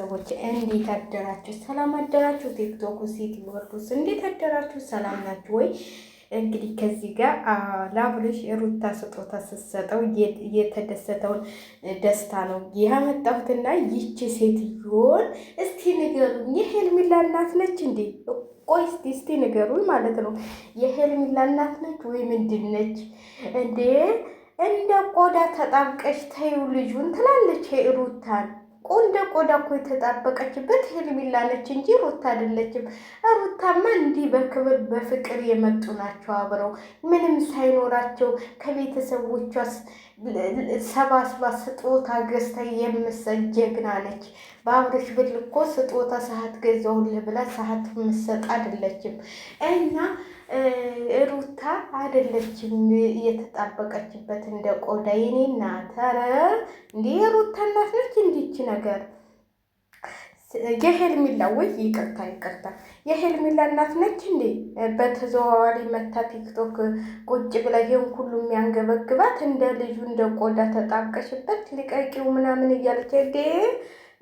ቤተሰቦች እንዴት አደራችሁ? ሰላም አደራችሁ? ቲክቶክ ሲቲ ወርዱስ እንዴት አደራችሁ? ሰላም ናችሁ ወይ? እንግዲህ ከዚህ ጋር ለአብርሽ ሩታ ስጦታ ስትሰጠው የተደሰተውን ደስታ ነው ያመጣሁትና ይቺ ሴትዮን እስቲ ንገሩኝ፣ የሄርሜላ እናት ነች እንዴ? ቆይ እስቲ ንገሩኝ ማለት ነው። የሄርሜላ እናት ነች ወይ ምንድን ነች እንዴ? እንደ ቆዳ ተጣብቀሽ ተይው ልጁን ትላለች ሩታን። እንደ ቆዳ እኮ የተጣበቀችበት ሄርሜላ ነች እንጂ ሩታ አይደለችም። ሩታማ እንዲህ በክብር በፍቅር የመጡ ናቸው አብረው ምንም ሳይኖራቸው ከቤተሰቦቿ ሰባስባ ስጦታ ገዝታ የምትሰጥ ጀግና ነች። በአብርሽ ብር እኮ ስጦታ ሰዓት ገዛሁልህ ብላ ሰዓት የምትሰጥ አይደለችም። እና ሩታ አይደለችም እየተጣበቀችበት እንደ ቆዳ የኔ እናት። ኧረ እንዴ የሩታ እናት ነች እንዲች ነገር የሄርሜላ ወይ ይቅርታ የሄርሜላ እናት ነች እንዴ? በተዘዋዋሪ መታ ቲክቶክ ቁጭ ብላ ይሄን ሁሉ የሚያንገበግባት እንደ ልጁ እንደ ቆዳ ተጣብቀሽበት ልቀቂው ምናምን እያለች እንዴ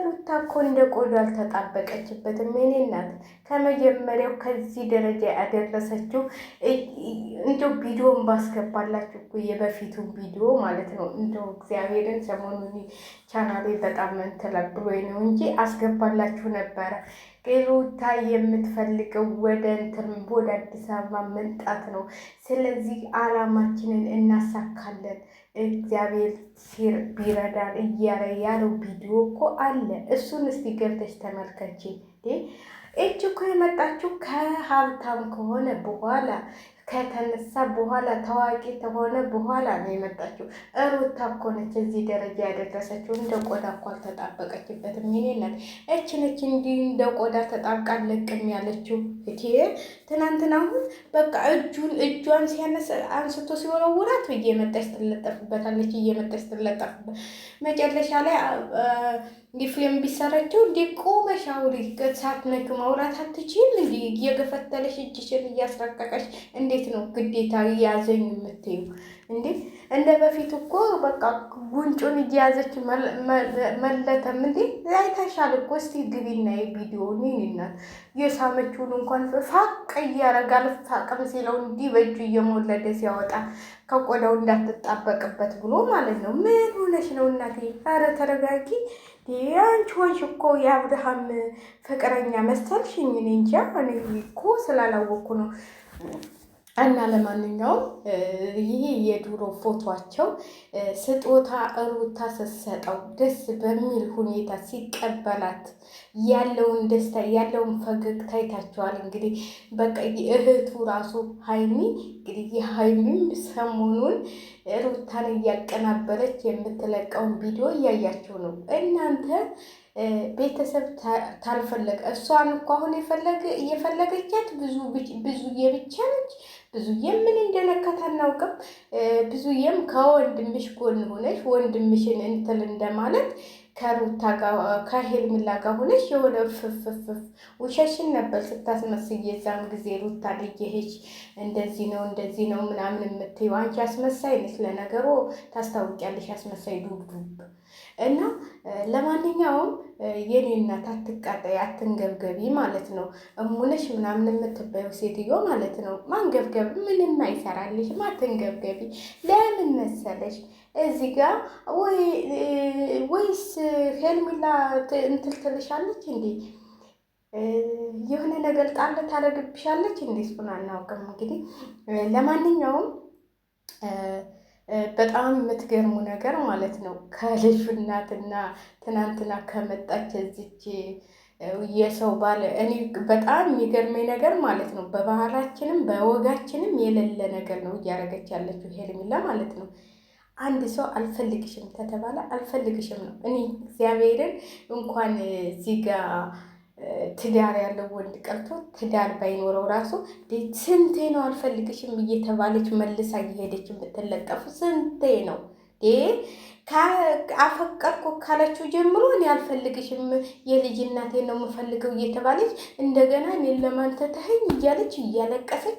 ሩታ እኮ እንደ ቆዳ አልተጣበቀችበትም። የኔ እናት ከመጀመሪያው ከዚህ ደረጃ ያደረሰችው እንደው ቪዲዮን ባስገባላችሁ እኮ የበፊቱን ቪዲዮ ማለት ነው። እንደው እግዚአብሔርን ሰሞኑን ቻናሌ በጣም ተለብሎኝ ነው እንጂ አስገባላችሁ ነበረ። ሩታ የምትፈልገው ወደ አዲስ አበባ መምጣት ነው። ስለዚህ አላማችንን እናሳካለን እግዚአብሔር ቢረዳን እያለ ያለው ቪዲዮ እኮ አለ። እሱን እስቲ ገብተሽ ተመልከቺ። እች እኮ የመጣችው ከሀብታም ከሆነ በኋላ ከተነሳ በኋላ ታዋቂ ከሆነ በኋላ ነው የመጣችው። ሩታ እኮ ነች እዚህ ደረጃ ያደረሰችው። እንደ ቆዳ እኮ አልተጣበቀችበትም። ይኔናት እች ነች እንዲህ እንደ ቆዳ ተጣብቃ ለቅም ያለችው። ትናንትና አሁን በቃ እጇን አንስቶ ሲወረውራት እየመጣች ትለጠፍበታለች፣ እየመጣች ትለጠፍበት መጨረሻ ላይ ዲፍሌም ቢሰራቸው እንዲ ቆመሽ አውሪ ሳትነኪ ማውራት አትችይም። እንዲ እየገፈተለሽ እጅሽን እያስረቀቀሽ እንዴት ነው ግዴታ ያዘኝ የምትይው እንዴ? እንደ በፊት እኮ በቃ ጉንጩን እየያዘች መለተም እንዴ አይተሻል እኮ። እስቲ ግቢና የቪዲዮ ይናት የሳመችውን እንኳን ፋቅ እያረጋል ፋቅም ሲለው እንዲህ በእጁ እየሞለደ ሲያወጣ ከቆዳው እንዳትጣበቅበት ብሎ ማለት ነው። ምን ሆነሽ ነው እናቴ? ኧረ ተረጋጊ። አንቺ ሆንሽ እኮ የአብርሃም ፍቅረኛ መሰልሽኝ። እኔ እንጃ እኔ እኮ ስላላወቅኩ ነው። እና ለማንኛውም ይሄ የድሮ ፎቷቸው ስጦታ ሩታ ስትሰጠው ደስ በሚል ሁኔታ ሲቀበላት ያለውን ደስታ ያለውን ፈገግታ አይታችኋል። እንግዲህ በቃ እህቱ ራሱ ሀይሚ እንግዲህ የሀይሚም ሰሞኑን ሩታን እያቀናበረች የምትለቀውን ቪዲዮ እያያቸው ነው እናንተ። ቤተሰብ ታልፈለገ እሷን እኮ አሁን እየፈለገቻት ብዙዬ ብቻ ነች። ብዙዬም ምን እንደነካት አናውቅም። ብዙዬም ከወንድምሽ ጎን ሆነሽ ወንድምሽን እንትል እንደማለት ከሩታ ጋር ከሄርሜላ ጋር ሆነሽ የሆነ ፍፍፍፍ ውሸሽን ነበር ስታስመስይ የዛን ጊዜ ሩታ ልየሄች እንደዚህ ነው ምናምን የምትይው አንቺ አስመሳይ ነች። ለነገሩ ታስታውቂያለሽ አስመሳይ ዱብዱብ። እና ለማንኛውም የኔ እናት አትቃጠይ፣ አትንገብገቢ ማለት ነው። እሙነሽ ምናምን የምትባየው ሴትዮ ማለት ነው። ማንገብገብ ምንም አይሰራልሽም። አትንገብገቢ። ለምን መሰለሽ እዚህ ጋር ወይስ ሄርሜላ እንትን ትልሻለች እንዴ? የሆነ ነገር ጣል ታደርግብሻለች እንዴ? እሱን አናውቅም። እንግዲህ ለማንኛውም በጣም የምትገርሙ ነገር ማለት ነው ከልጁ እናትና ትናንትና ከመጣች እዚች የሰው ባል እኔ በጣም የሚገርመኝ ነገር ማለት ነው በባህላችንም በወጋችንም የሌለ ነገር ነው እያደረገች ያለችው ሄርሜላ ማለት ነው። አንድ ሰው አልፈልግሽም ከተባለ አልፈልግሽም ነው። እኔ እግዚአብሔርን እንኳን እዚህ ጋር ትዳር ያለው ወንድ ቀርቶ ትዳር ባይኖረው ራሱ ስንቴ ነው አልፈልግሽም እየተባለች መልሳ እየሄደች የምትለጠፉ? ስንቴ ነው አፈቀርኩ ካለችው ጀምሮ እኔ አልፈልግሽም የልጅ እናቴ ነው የምፈልገው እየተባለች እንደገና እኔን ለማንተተኸኝ እያለች እያለቀሰች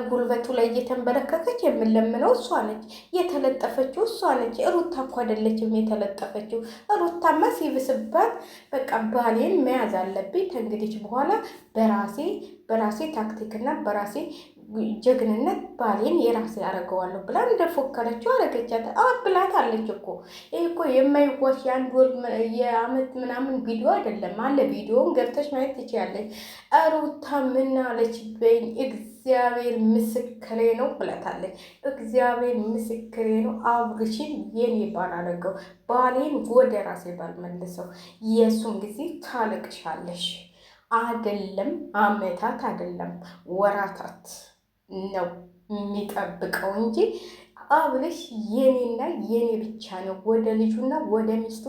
ጉልበቱ ላይ እየተንበረከከች የምለምነው እሷ ነች። የተለጠፈችው እሷ ነች። ሩታ እኮ አይደለችም የተለጠፈችው። ሩታማ ሲብስባት በቃ ባሌን መያዝ አለብኝ ከእንግዲህ በኋላ በራሴ ታክቲክና በራሴ ጀግንነት ባሌን የራሴ ያደርገዋለሁ ብላ እንደፎከረችው አረገቻት። ብላት አለች እኮ። ይህ እኮ የማይዋሽ የአንድ ወር የአመት ምናምን ቪዲዮ አይደለም አለ። ቪዲዮውን ገብተሽ ማየት ትችያለሽ። ሩታ ምን አለች በይኝ፣ እግዚአብሔር ምስክሬ ነው ብላታለች። እግዚአብሔር ምስክሬ ነው አብርሽን የኔ ባል አደረገው፣ ባሌን ወደ ራሴ ባል መልሰው። የእሱን ጊዜ ታለቅሻለሽ። አይደለም አመታት አይደለም ወራታት ነው የሚጠብቀው እንጂ አብርሽ የኔና የኔ ብቻ ነው። ወደ ልጁና ወደ ሚስቱ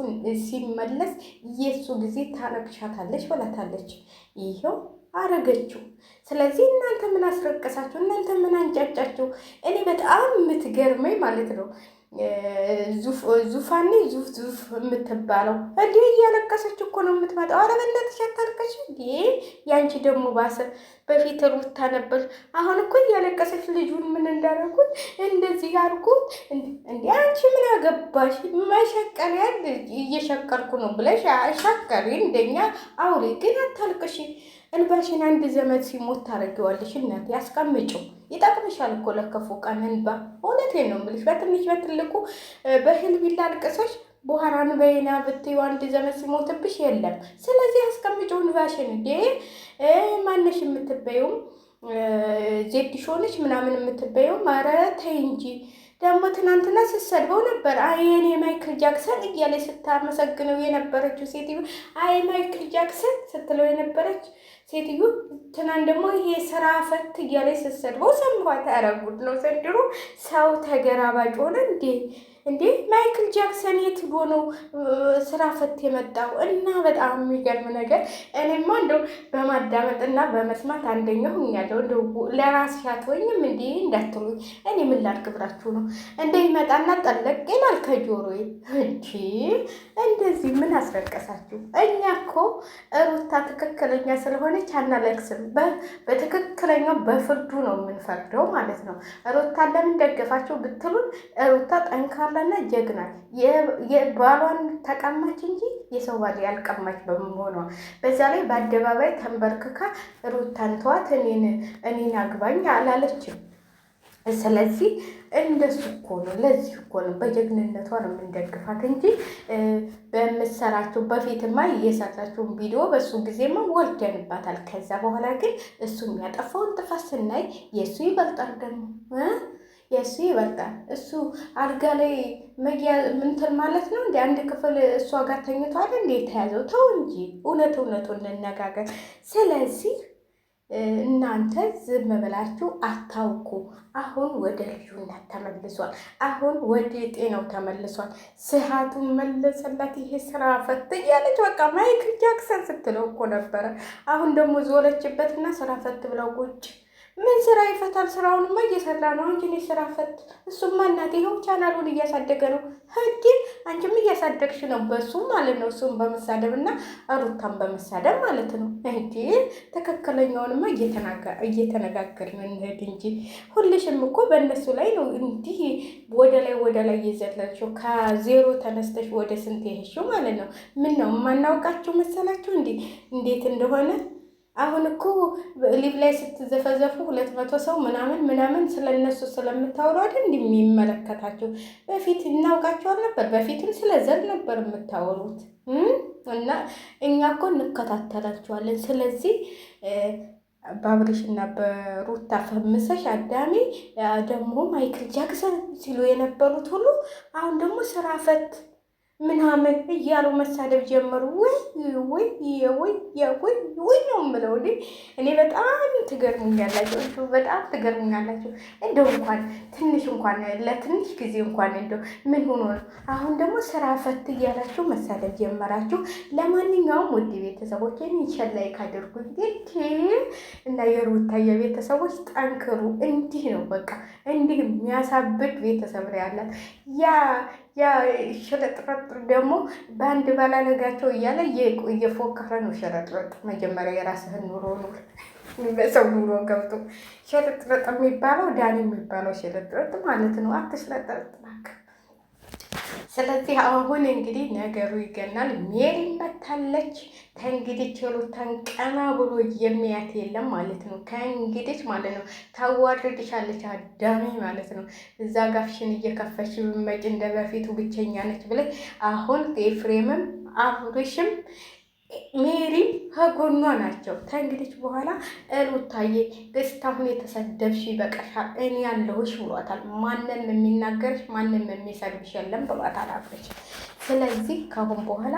ሲመለስ የእሱ ጊዜ ታረግሻታለች ብላታለች። ይኸው አረገችው። ስለዚህ እናንተ ምን አስረቀሳችሁ? እናንተ ምን አንጫጫችሁ? እኔ በጣም የምትገርመኝ ማለት ነው ዙፋኔ ዙፍ የምትባለው እንዲህ እያለቀሰች እኮ ነው የምትመጣው። ኧረ በእናትሽ አታልቅሽ እንዴ! ያንቺ ደግሞ ባሰ። በፊት ሩታ ነበር፣ አሁን እኮ እያለቀሰች ልጁን ምን እንዳደረጉት እንደዚህ ያርጉት እንዴ! አንቺ ምን አገባሽ? መሸቀሪያ እየሸቀልኩ ነው ብለሽ ሸቀሪ እንደኛ አውሪ፣ ግን አታልቅሽ። እንባሽን አንድ ዘመድ ሲሞት ታረጊዋለሽ። እናት ያስቀምጪው፣ ይጠቅምሻል እኮ ለከፉ ቀን እንባ። እውነቴን ነው የምልሽ። በትንሽ በትልቁ በህል ቢላ አልቅሰሽ በኋላ እንበይና ብትይው አንድ ዘመድ ሲሞትብሽ የለም። ስለዚህ አስቀምጪው እንባሽን። እንዴ ማነሽ የምትበይውም ዜድ ሾነች ምናምን የምትበይውም። ኧረ ተይ እንጂ። ደግሞ ትናንትና ስትሰድበው ነበር። የኔ ማይክል ጃክሰን እያለች ስታመሰግነው የነበረችው ሴትዮ፣ ማይክል ጃክሰን ስትለው የነበረች ሴትዮ ትናንት ደግሞ ይሄ ስራ ፈት እያለች ስትሰድበው ሰምኋት። ኧረ ጉድ ነው ዘንድሮ። ሰው ተገራባጭ ሆነ እንዴ! ማይክል ጃክሰን የት ሄዶ ነው ስራ ፈት የመጣው? እና በጣም የሚገርም ነገር። እኔማ እንደው በማዳመጥና በመስማት አንደኛው ሁኛለሁ። እንደው ለራስሽ አትወኝም እንዴ እንዳትሉኝ። እኔ ምን ላድርግ ብላችሁ ነው እንደ ይመጣና ጠለቅ ይላል ከጆሮዬ። እንጂ እንደዚህ ምን አስረቀሳችሁ? እኛ እኮ ሩታ ትክክለኛ ስለሆነች አናለቅስም። በትክክለኛው በፍርዱ ነው የምንፈርደው ማለት ነው። ሩታ ለምን ደገፋችሁ ብትሉን ሩታ ጠንካራና ጀግና የባሏን ተቀማች እንጂ የሰው ባል ያልቀማች በመሆኗ በዛ ላይ በአደባባይ ተንበርክካ ሩታን ተዋት እኔን አግባኝ አላለችም። ስለዚህ እንደሱ እኮ ነው። ለዚህ እኮ ነው በጀግንነቷ ነው የምንደግፋት እንጂ በምትሰራቸው በፊትማ እየሰራቸውን ቪዲዮ በሱ ጊዜማ ወልደንባታል። ከዛ በኋላ ግን እሱ የሚያጠፋውን ጥፋት ስናይ የእሱ ይበልጣል። ደግሞ የእሱ ይበልጣል። እሱ አልጋ ላይ መጊያ ምንትን ማለት ነው እንደ አንድ ክፍል እሷ ጋር ተኝቷል እንደ የተያዘው። ተው እንጂ እውነቱን እንነጋገር። ስለዚህ እናንተ ዝም ብላችሁ አታውቁ። አሁን ወደ ልዩነት ተመልሷል። አሁን ወደ ጤናው ተመልሷል። ስሃቱን መለሰላት። ይሄ ስራ ፈት እያለች በቃ ማይክል ጃክሰን ስትለው እኮ ነበረ። አሁን ደግሞ ዞለችበትና ስራ ፈት ብለው ቁጭ። ምን ስራ ይፈታል? ስራውንማ እየሰራ ነው እንጂ እኔ ስራ ፈት። እሱማ እናቴ ይኸው ቻናሉን እያሳደገ ነው። ህዲ አንቺም እያሳደግሽ ነው በሱ ማለት ነው። እሱም በመሳደብ እና ሩታን በመሳደብ ማለት ነው። እንዲ ትክክለኛውንማ እየተነጋገርን እንሄድ እንጂ ሁልሽም እኮ በእነሱ ላይ ነው እንዲህ ወደ ላይ እየዘለልሽው ከዜሮ ተነስተሽ ወደ ስንት ይሄሽው ማለት ነው። ምን ነው የማናውቃቸው መሰላችሁ እንዴት እንደሆነ? አሁን እኮ ሊቭ ላይ ስትዘፈዘፉ 200 ሰው ምናምን ስለነሱ ስለምታወሩ አይደል እንደሚመለከታቸው። በፊት እናውቃቸው ነበር። በፊትም ስለ ዘር ነበር የምታወሩት እና እኛ እኮ እንከታተላቸዋለን። ስለዚህ በአብርሽና በሩታ ፈምሰሽ አዳሜ ደግሞ ማይክል ጃክሰን ሲሉ የነበሩት ሁሉ አሁን ደግሞ ስራ ፈት ምናምን እያሉ መሳደብ ጀመሩ። ወይ ነው የምለው። እኔ በጣም ትገርሙኛላችሁ፣ በጣም ትገርሙኛላችሁ። እንደው እንኳን ለትንሽ ጊዜ እንኳን እንደው ምን ሆኖ ነው አሁን ደግሞ ስራ ፈት እያላችሁ መሳደብ ጀመራችሁ። ለማንኛውም ውድ ቤተሰቦች ሸላይ ካደርጉኝ እና የሩታ የቤተሰቦች ጠንክሩ። እንዲህ ነው በቃ እንዲህ የሚያሳብቅ ቤተሰብ ነው ያላት። ያ ሽርጥርጥ ደግሞ በአንድ ባላለጋቸው እያለ እየፎከረ ነው። ሽርጥርጥ መጀመሪያ የራስህን ኑሮ ኑር። በሰው ኑሮ ገብቶ ሽርጥርጥ የሚባለው ዳኒ የሚባለው ሽርጥርጥ ማለት ነው። አትሽረጥርጥ እባክህ። ስለዚህ አሁን እንግዲህ ነገሩ ይገናል። ሜሪ መታለች። ከእንግዲህ ችሎታን ቀና ብሎ የሚያት የለም ማለት ነው። ከእንግዲህ ማለት ነው ታዋርድሻለች አዳሚ ማለት ነው። እዛ ጋፍሽን እየከፈሽ ብትመጪ እንደ በፊቱ ብቸኛ ነች ብለሽ አሁን ኤፍሬምም አብርሽም ሜሪም ከጎኗ ናቸው። ከእንግዲህ በኋላ ሩታዬ እስካሁን የተሰደብሽ ይበቃሻል፣ እኔ ያለሁሽ ብሏታል። ማንም የሚናገርሽ ማንም የሚሰድብሽ የለም ብሏታል አብርሽ። ስለዚህ ካሁን በኋላ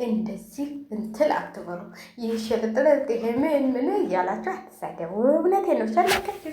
እንደዚህ እንትል አትበሉ። ይህ ሽርጥርጥ ይሄ ምን እያላችሁ አትሳደቡ። እውነቴን ነው። ሸለከች